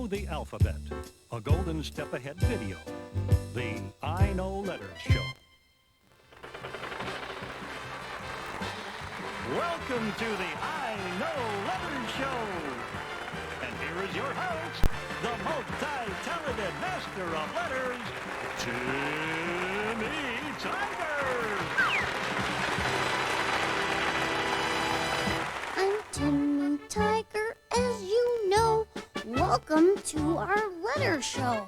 the alphabet, a Golden Step Ahead video, the I Know Letters Show. Welcome to the I Know Letters Show. And here is your host, the multi-talented master of letters, Timmy Tiger. I'm Timmy Tiger, as you know. Welcome to our letter show.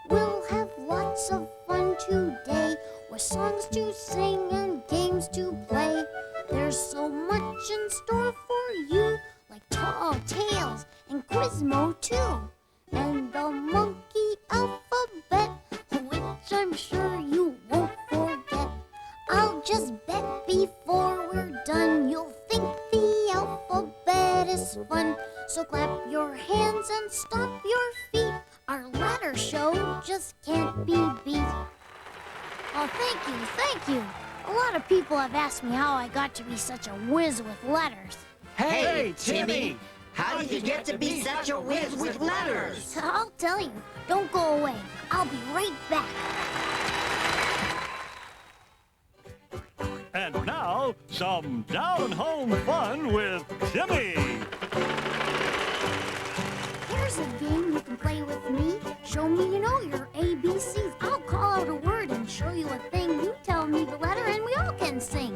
We'll have lots of fun today, with songs to sing and games to play. There's so much in store for you, like Tall Tales and Gizmo too, and the monkey alphabet, which I'm sure you won't forget. I'll just bet before we're done you'll think the alphabet is fun. So clap your hands and stomp your feet. Our letter show just can't be beat. Oh, thank you. A lot of people have asked me how I got to be such a whiz with letters. Hey, Timmy! How did you get to be such a whiz with letters? I'll tell you. Don't go away. I'll be right back. And now, some down-home fun with Timmy. Here's a game you can play with me. Show me you know your ABCs. I'll call out a word and show you a thing. You tell me the letter and we all can sing.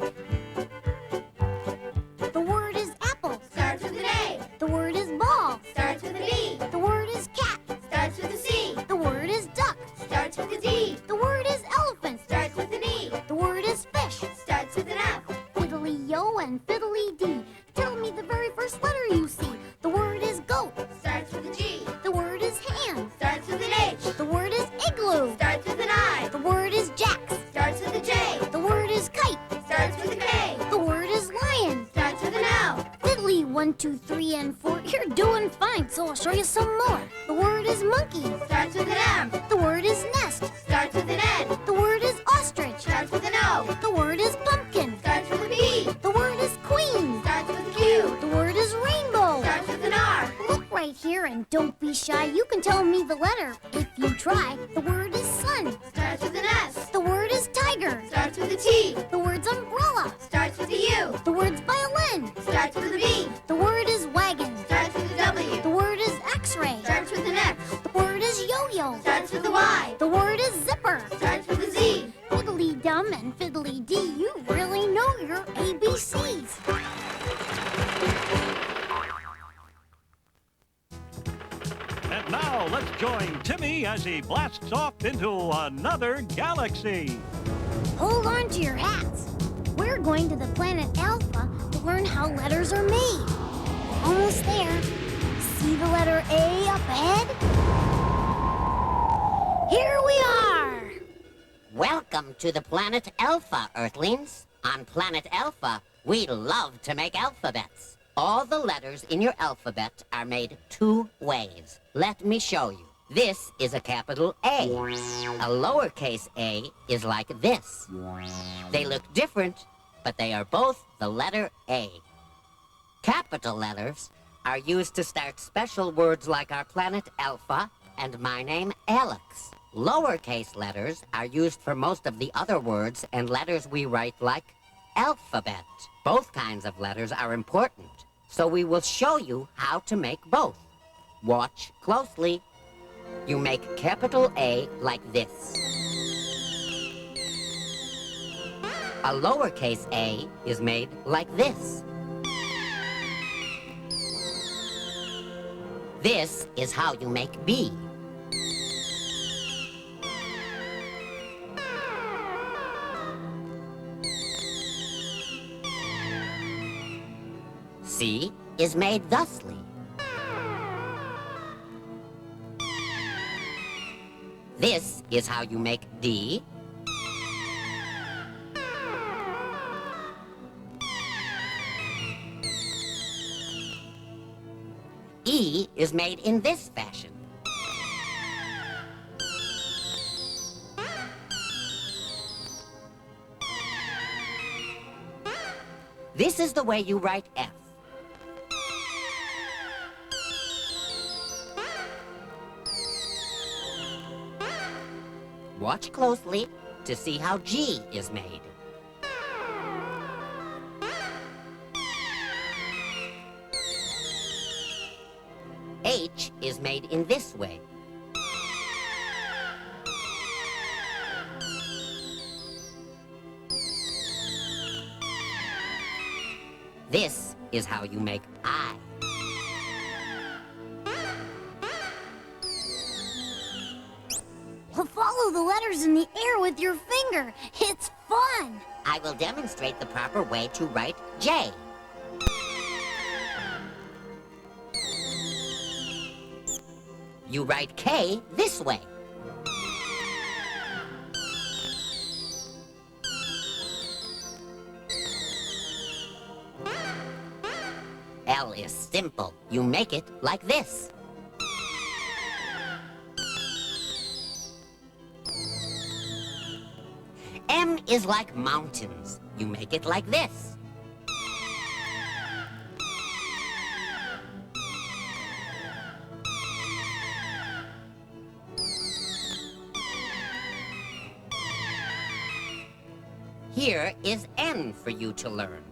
The word is apple. Starts with an A. The word is ball. Starts with a B. The word is cat. Starts with a C. The word is duck. Starts with a D. The word is elephant. Starts with an E. The word is fish. Starts with an F. Fiddly-yo and fiddly-dee. Tell me the very first letter you see. The word is goat. Starts with a G. The word is hand. Starts with an H. The word is igloo. Starts with an I. The word is jacks. Starts with a J. The word is kite. Starts with a K. The word is lion. Starts with an L. Fiddly, 1, 2, 3, and 4. You're doing fine, so I'll show you some more. The word is monkey. Starts with an M. The word is nest. Starts with an N. The word is ostrich. Starts with an O. The word is pumpkin. Starts with a P. The word is queen. Starts with a Q. The word is rainbow. Starts with an R. Look right here and don't be shy. You can tell me the letter if you try. The word is sun. Starts with an S. The word is tiger. Starts with a T. The word's umbrella. Starts with a U. The word's violin. Starts with a B. The word is wagon. Starts with a W. The word is x-ray. Starts with an X. The word is yo-yo. Starts with a Y. The word is zipper. Starts with a Z. Fiddly-dum and fiddly-dee, you really know your ABCs. And now, let's join Timmy as he blasts off into another galaxy. Hold on to your hats. We're going to the planet Alpha to learn how letters are made. Almost there. See the letter A up ahead? Here we are! Welcome to the planet Alpha, Earthlings. On planet Alpha, we love to make alphabets. All the letters in your alphabet are made 2 ways. Let me show you. This is a capital A. A lowercase a is like this. They look different, but they are both the letter A. Capital letters are used to start special words like our planet Alpha and my name Alex. Lowercase letters are used for most of the other words and letters we write like alphabet. Both kinds of letters are important, so we will show you how to make both. Watch closely. You make capital A like this. A lowercase a is made like this. This is how you make B. C is made thusly. This is how you make D. E is made in this fashion. This is the way you write F. Watch closely to see how G is made. H is made in this way. This is how you make I. Well, follow the letters in the air with your finger. It's fun. I will demonstrate the proper way to write J. You write K this way. L is simple. You make it like this. M is like mountains. You make it like this. Here is N for you to learn.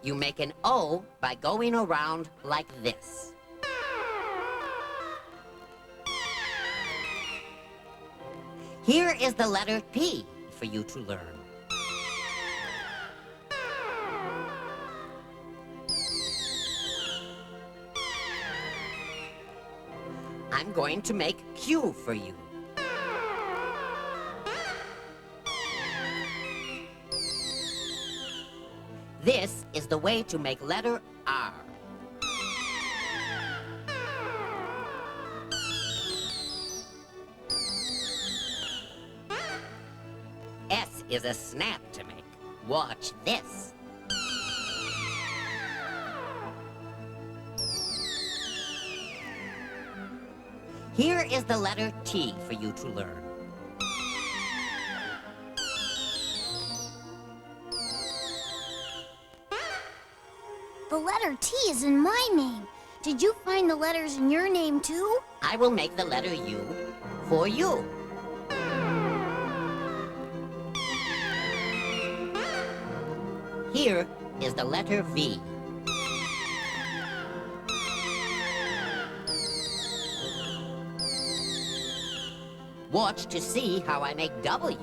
You make an O by going around like this. Here is the letter P for you to learn. I'm going to make Q for you. This is the way to make letter R. S is a snap to make. Watch this. Here is the letter T for you to learn. The letter T is in my name. Did you find the letters in your name too? I will make the letter U for you. Here is the letter V. Watch to see how I make W.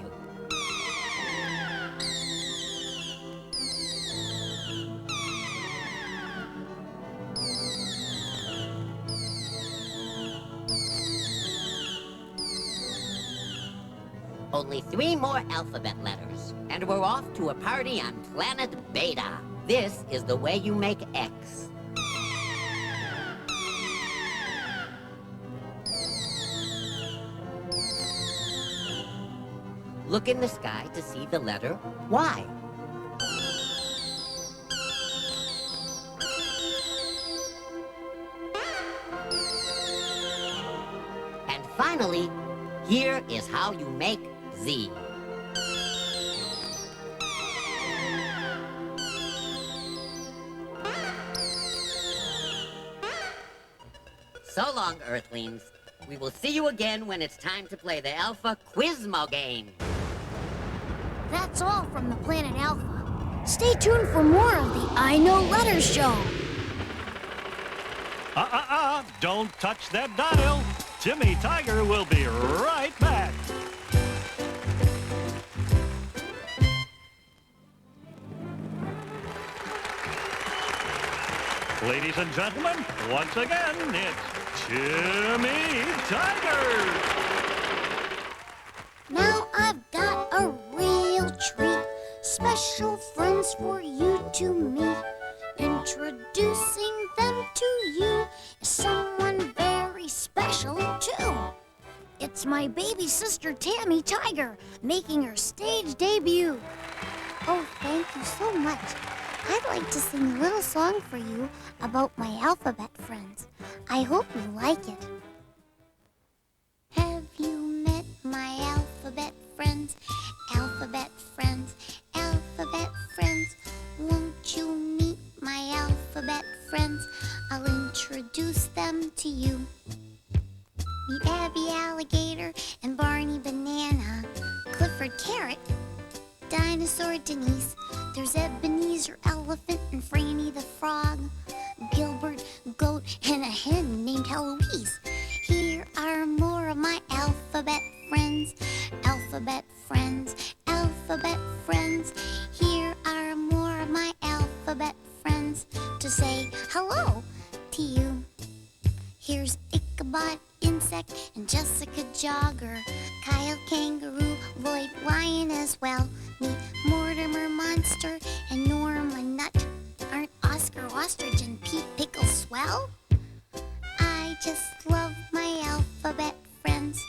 Only 3 more alphabet letters, and we're off to a party on planet Beta. This is the way you make X. Look in the sky to see the letter Y. And finally, here is how you make Z. So long, Earthlings. We will see you again when it's time to play the Alpha Quizmo game. That's all from the planet Alpha. Stay tuned for more of the I Know Letters show. Don't touch that dial. Timmy Tiger will be right back. Ladies and gentlemen, once again, it's Timmy Tiger. Now I've got a real treat. Special friends for you to meet. Introducing them to you is someone very special too. It's my baby sister Timmy Tiger making her stage debut. Oh, thank you so much. I'd like to sing a little song for you about my alphabet friends. I hope you like it. Have you met my alphabet friends? Alphabet friends, alphabet friends. Won't you meet my Monster and Norma Nut. Aren't Oscar Ostrich and Pete Pickle swell? I just love my alphabet friends.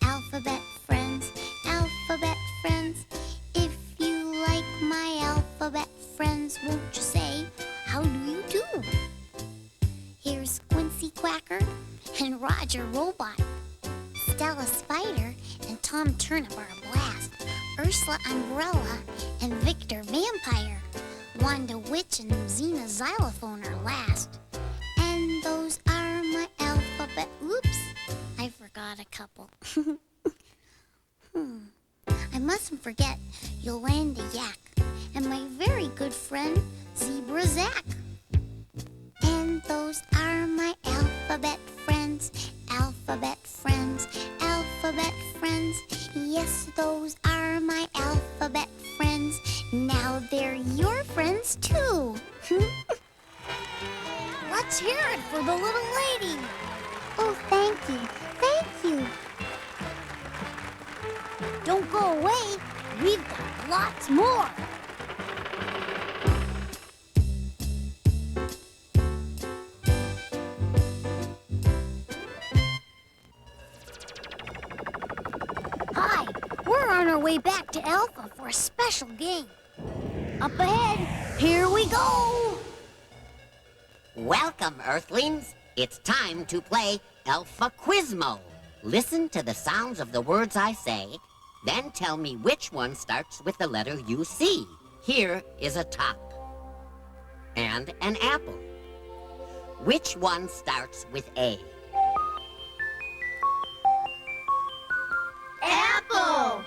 Alphabet friends, alphabet friends. If you like my alphabet friends, won't you say, how do you do? Here's Quincy Quacker and Roger Robot, Stella Spider and Tom Turnip are a blast, Ursula Umbrella and Victor Vampire, Wanda Witch and Xena Xylophone are last. And those are my alphabet. Oops, I forgot a couple. I mustn't forget Yolanda Yak and my very good friend Zebra Zach. And those are my alphabet friends, alphabet friends, alphabet friends. Yes, those are my alphabet friends. Now they're your friends too. Let's hear it for the little lady. Oh, thank you, thank you. Don't go away. We've got lots more. Hi, we're on our way back to Alpha for a special game. Up ahead, here we go. Welcome, Earthlings. It's time to play Alpha Quizmo. Listen to the sounds of the words I say, then tell me which one starts with the letter you see. Here is a top and an apple. Which one starts with A? Apple.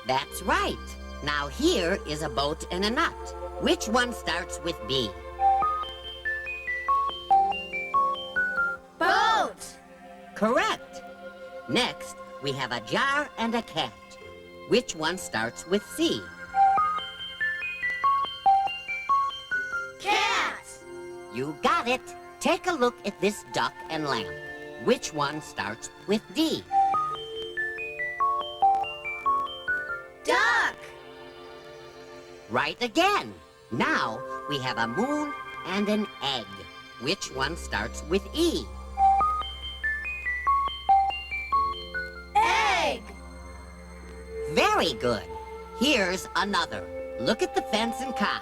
That's right. Now here is a boat and a nut. Which one starts with B? Boat. Correct. Next, we have a jar and a cat. Which one starts with C? Cat. You got it. Take a look at this duck and lamp. Which one starts with D? Duck. Right again. Now we have a moon and an egg. Which one starts with E? Egg. Very good. Here's another. Look at the fence and cow.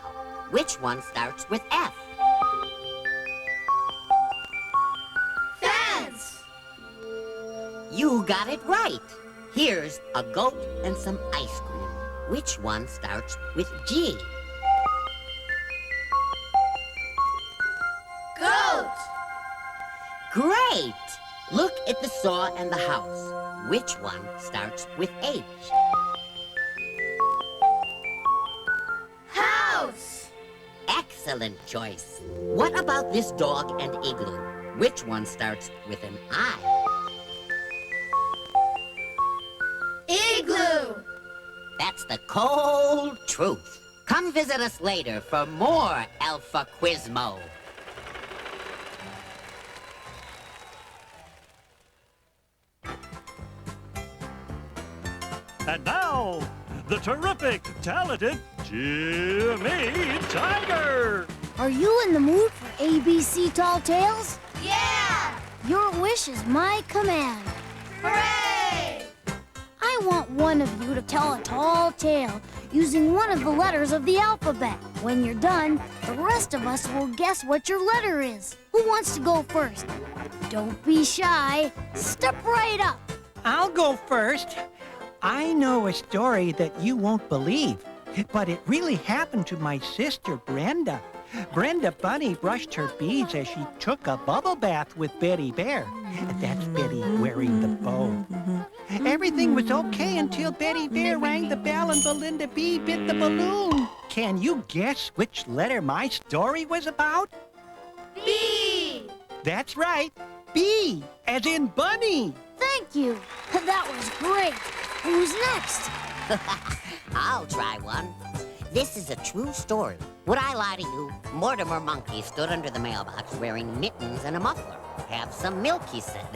Which one starts with F? Fence. You got it right. Here's a goat and some ice cream. Which one starts with G? Goat. Great! Look at the saw and the house. Which one starts with H? House. Excellent choice. What about this dog and igloo? Which one starts with an I? Igloo. That's the cold truth. Come visit us later for more Alpha Quizmo. And now, the terrific, talented Timmy Tiger. Are you in the mood for ABC Tall Tales? Yeah. Your wish is my command. Hooray. I want one of you to tell a tall tale using one of the letters of the alphabet. When you're done, the rest of us will guess what your letter is. Who wants to go first? Don't be shy. Step right up. I'll go first. I know a story that you won't believe, but it really happened to my sister, Brenda. Brenda Bunny brushed her beads as she took a bubble bath with Betty Bear. That's Betty wearing the bow. Everything was okay until Betty Bear rang the bell and Belinda B bit the balloon. Can you guess which letter my story was about? B. That's right, B, as in bunny. Thank you. That was great. Who's next? I'll try one. This is a true story. Would I lie to you? Mortimer Monkey stood under the mailbox wearing mittens and a muffler. Have some milk, he said.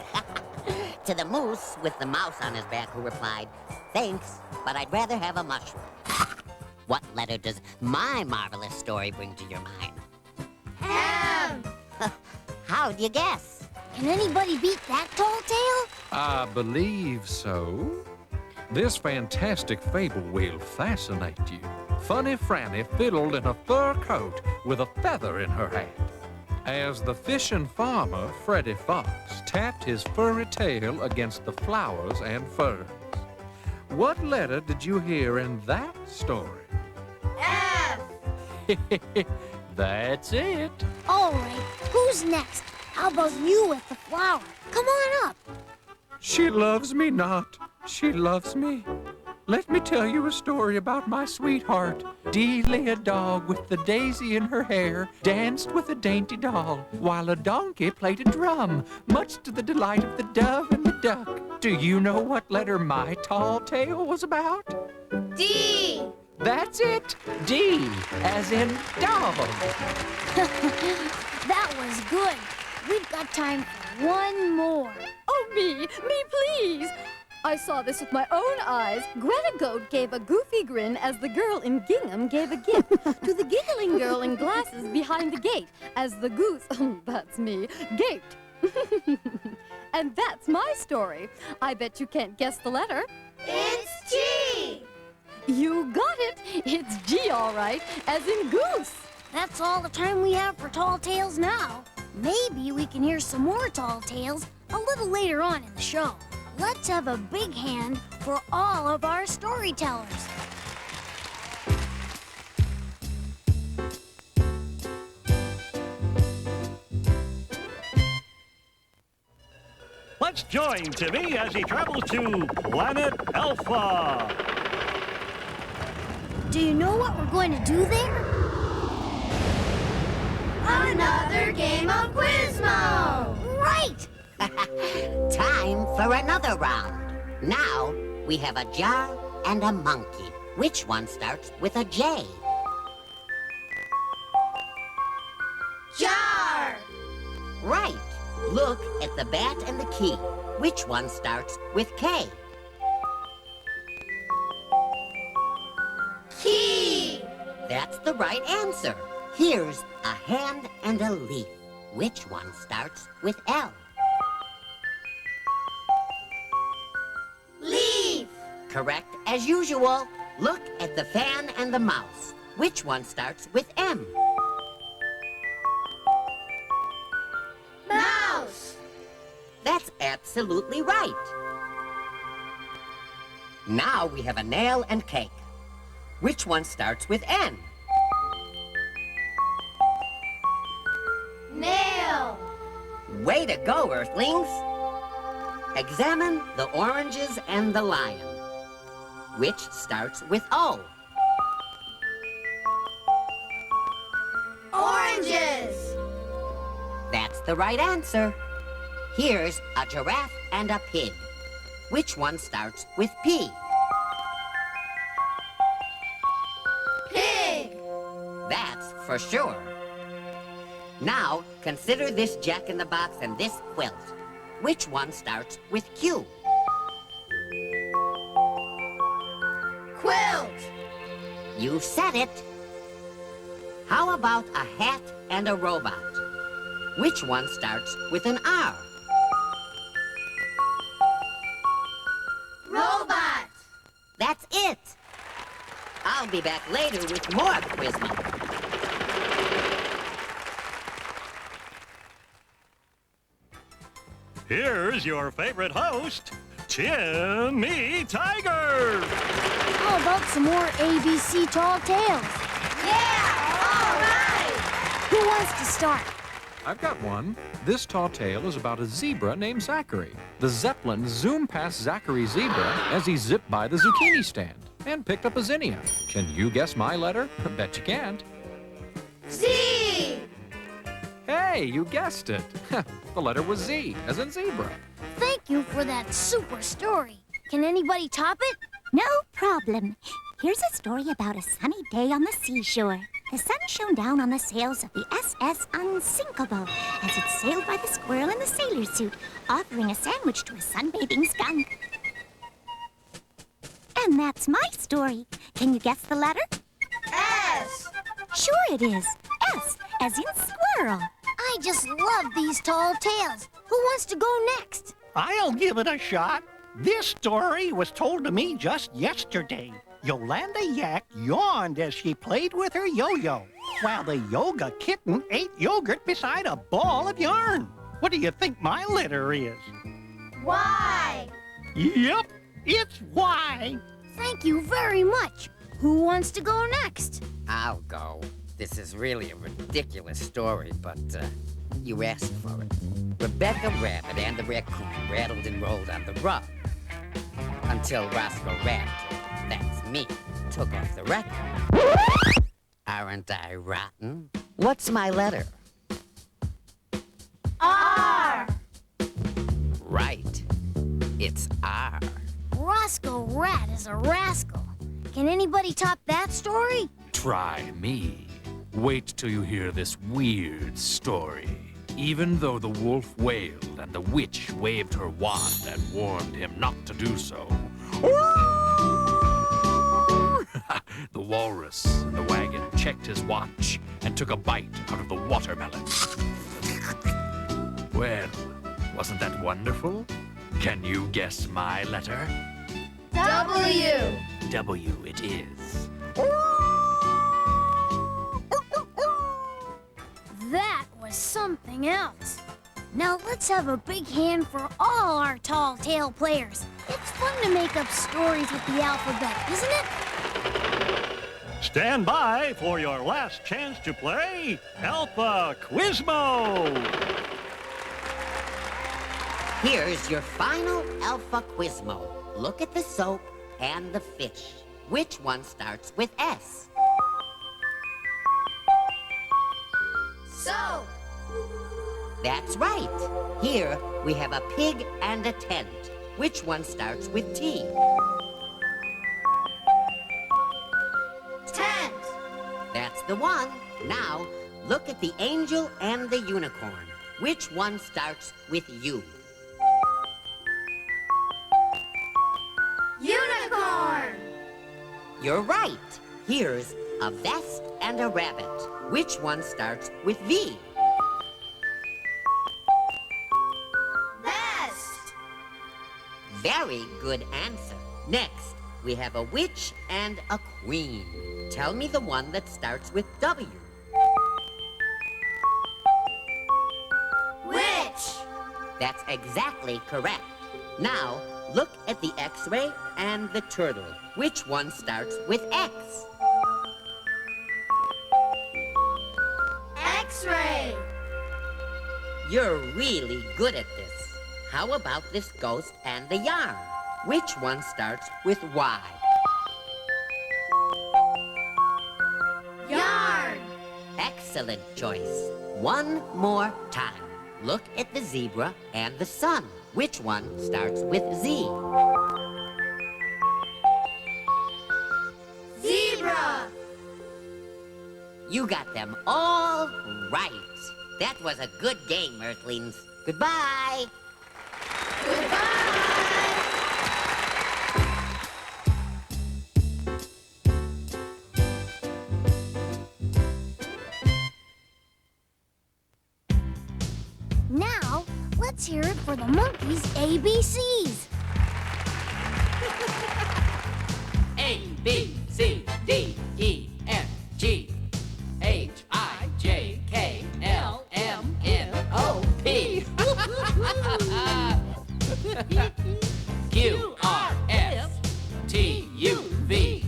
To the moose with the mouse on his back, who replied, thanks, but I'd rather have a mushroom. What letter does my marvelous story bring to your mind? M. How'd you guess? Can anybody beat that tall tale? I believe so. This fantastic fable will fascinate you. Funny Franny fiddled in a fur coat with a feather in her hat. As the fishing farmer, Freddy Fox, tapped his furry tail against the flowers and ferns. What letter did you hear in that story? F. That's it. All right, who's next? How about you with the flower? Come on up. She loves me not. She loves me. Let me tell you a story about my sweetheart. Delia, a dog with the daisy in her hair, danced with a dainty doll, while a donkey played a drum, much to the delight of the dove and the duck. Do you know what letter my tall tale was about? D. That's it. D, as in dog. That was good. We've got time for one more. Oh, me, please. I saw this with my own eyes. Greta Goat gave a goofy grin as the girl in gingham gave a gift to the giggling girl in glasses behind the gate as the goose, that's me, gaped. And that's my story. I bet you can't guess the letter. It's G. You got it. It's G, all right, as in goose. That's all the time we have for tall tales now. Maybe we can hear some more tall tales a little later on in the show. Let's have a big hand for all of our storytellers. Let's join Timmy as he travels to Planet Alpha. Do you know what we're going to do there? Another game of Quizmo. Right! Time for another round. Now, we have a jar and a monkey. Which one starts with a J? Jar. Right. Look at the bat and the key. Which one starts with K? Key. That's the right answer. Here's a hand and a leaf. Which one starts with L? Leaf. Correct as usual. Look at the fan and the mouse. Which one starts with M? Mouse. That's absolutely right. Now we have a nail and cake. Which one starts with N? Nail. Way to go, Earthlings! Examine the oranges and the lion. Which starts with O? Oranges. That's the right answer. Here's a giraffe and a pig. Which one starts with P? Pig. That's for sure. Now, consider this jack-in-the-box and this quilt. Which one starts with Q? Quilt. You said it. How about a hat and a robot? Which one starts with an R? Robot. That's it. I'll be back later with more Quizmo. Here's your favorite host, Timmy Tiger. How about some more ABC tall tales? Yeah, all right. Who wants to start? I've got one. This tall tale is about a zebra named Zachary. The Zeppelin zoomed past Zachary's zebra as he zipped by the zucchini stand and picked up a zinnia. Can you guess my letter? Bet you can't. Z. Hey, you guessed it. The letter was Z, as in zebra. Thank you for that super story. Can anybody top it? No problem. Here's a story about a sunny day on the seashore. The sun shone down on the sails of the SS Unsinkable as it sailed by the squirrel in the sailor suit, offering a sandwich to a sunbathing skunk. And that's my story. Can you guess the letter? Sure it is. S, as in squirrel. I just love these tall tales. Who wants to go next? I'll give it a shot. This story was told to me just yesterday. Yolanda Yak yawned as she played with her yo-yo, while the yoga kitten ate yogurt beside a ball of yarn. What do you think my letter is? Why? Yep, it's Y. Thank you very much. Who wants to go next? I'll go. This is really a ridiculous story, but you asked for it. Rebecca Rabbit and the raccoon rattled and rolled on the rug until Roscoe Rat, that's me, took off the record. Aren't I rotten? What's my letter? R. Right. It's R. Roscoe Rat is a rascal. Can anybody top that story? Try me. Wait till you hear this weird story. Even though the wolf wailed and the witch waved her wand and warned him not to do so, the walrus in the wagon checked his watch and took a bite out of the watermelon. Well, wasn't that wonderful? Can you guess my letter? W. W it is. That was something else. Now let's have a big hand for all our tall tale players. It's fun to make up stories with the alphabet, isn't it? Stand by for your last chance to play Alpha Quizmo. Here's your final Alpha Quizmo. Look at the soap and the fish. Which one starts with S? So. That's right. Here we have a pig and a tent. Which one starts with T? Tent. That's the one. Now, look at the angel and the unicorn. Which one starts with U? Unicorn. You're right. Here's a vest and a rabbit. Which one starts with V? Vest. Very good answer. Next, we have a witch and a queen. Tell me the one that starts with W. Witch. That's exactly correct. Now, look at the X-ray and the turtle. Which one starts with X? X-ray. You're really good at this. How about this ghost and the yarn? Which one starts with Y? Yarn. Excellent choice. One more time. Look at the zebra and the sun. Which one starts with Z? Zebra. You got them all right. That was a good game, Earthlings. Goodbye. Goodbye. Now, let's hear it for the monkeys' ABCs. A, B, C, D, E, F, G, H, I, J, K, L, M, N, O, P. Q, R, S, T, U, V,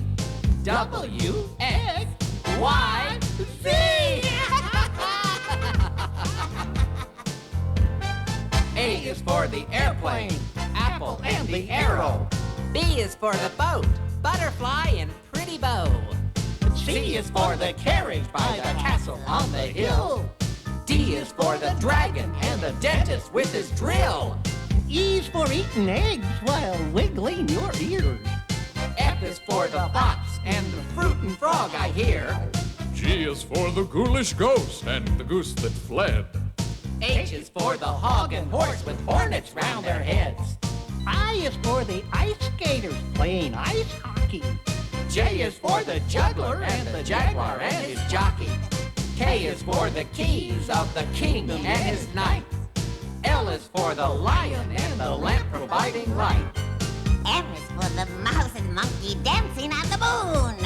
W, X, Y, Z. A is for the airplane, apple and the arrow. B is for the boat, butterfly and pretty bow. C is for the carriage by the castle on the hill. D is for the dragon and the dentist with his drill. E's for eating eggs while wiggling your ears. F is for the fox and the fruit and frog I hear. G is for the ghoulish ghost and the goose that fled. H is for the hog and horse with hornets round their heads. I is for the ice skaters playing ice hockey. J is for the juggler and the jaguar and his jockey. K is for the keys of the king and his knight. L is for the lion and the lamp providing light. M is for the mouse and monkey dancing on the moon.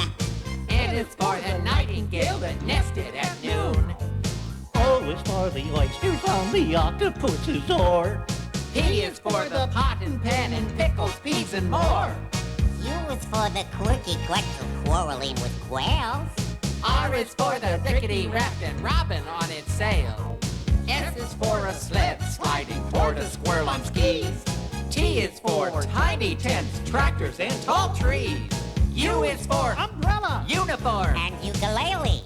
N is for the nightingale that nested at noon. O is for the oysters on the octopus's oar. P is for the pot and pan and pickles, peas, and more. Q is for the quirky quetzal quarreling with quails. R is for the rickety-raft and robin on its sail. S is for a sled sliding toward a squirrel on skis. T is for tiny tents, tractors, and tall trees. U is for Umbrella. uniform. And ukulele.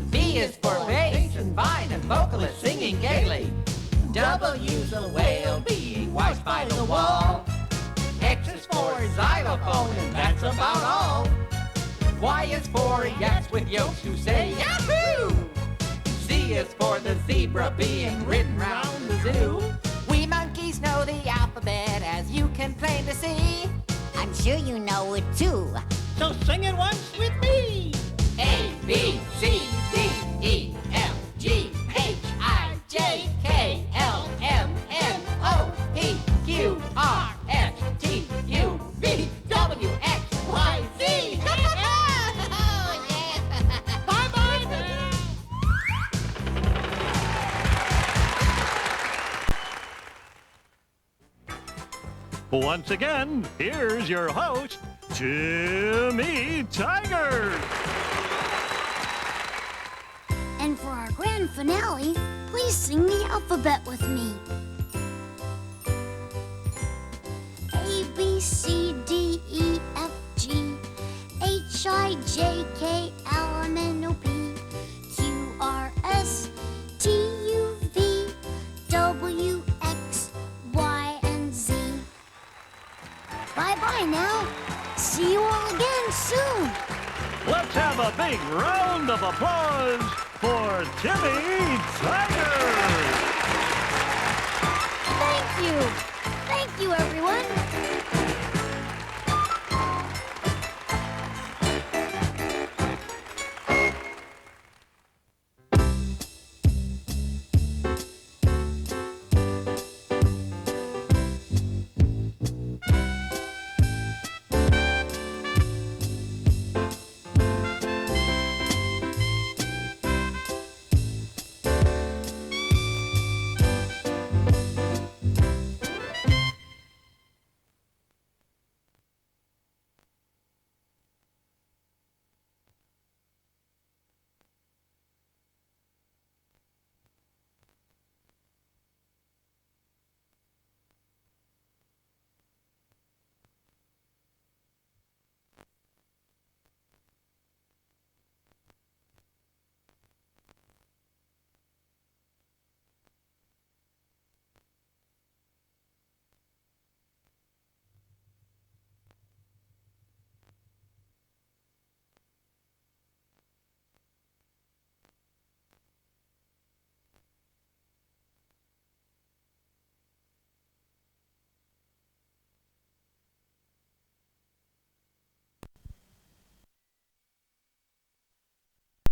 V is for bass and vine and vocalist singing gaily. W's a whale being washed by the wall. X is for xylophone, and that's about all. Y is for yaks with yokes who say yahoo! Z is for the zebra being ridden round the zoo. We monkeys know the alphabet, as you can plainly see. I'm sure you know it too. So sing it once with me. A, B, C, D, E, F, G, H, I, J, K, L, M, N, O, P, Q, R, S, T, U, V, W, X, Y, Z. Oh, yeah. Bye-bye now. Once again, here's your host, Timmy Tiger. And for our grand finale, please sing the alphabet with me. A, B, C, D, E, F, G, H, I, J, K, L, M, N, O, P, Q, R, S, T, U, V, W, X, Y, and Z. Bye-bye now. See you all again soon. Let's have a big round of applause for Timmy Tiger. Thank you. Thank you, everyone.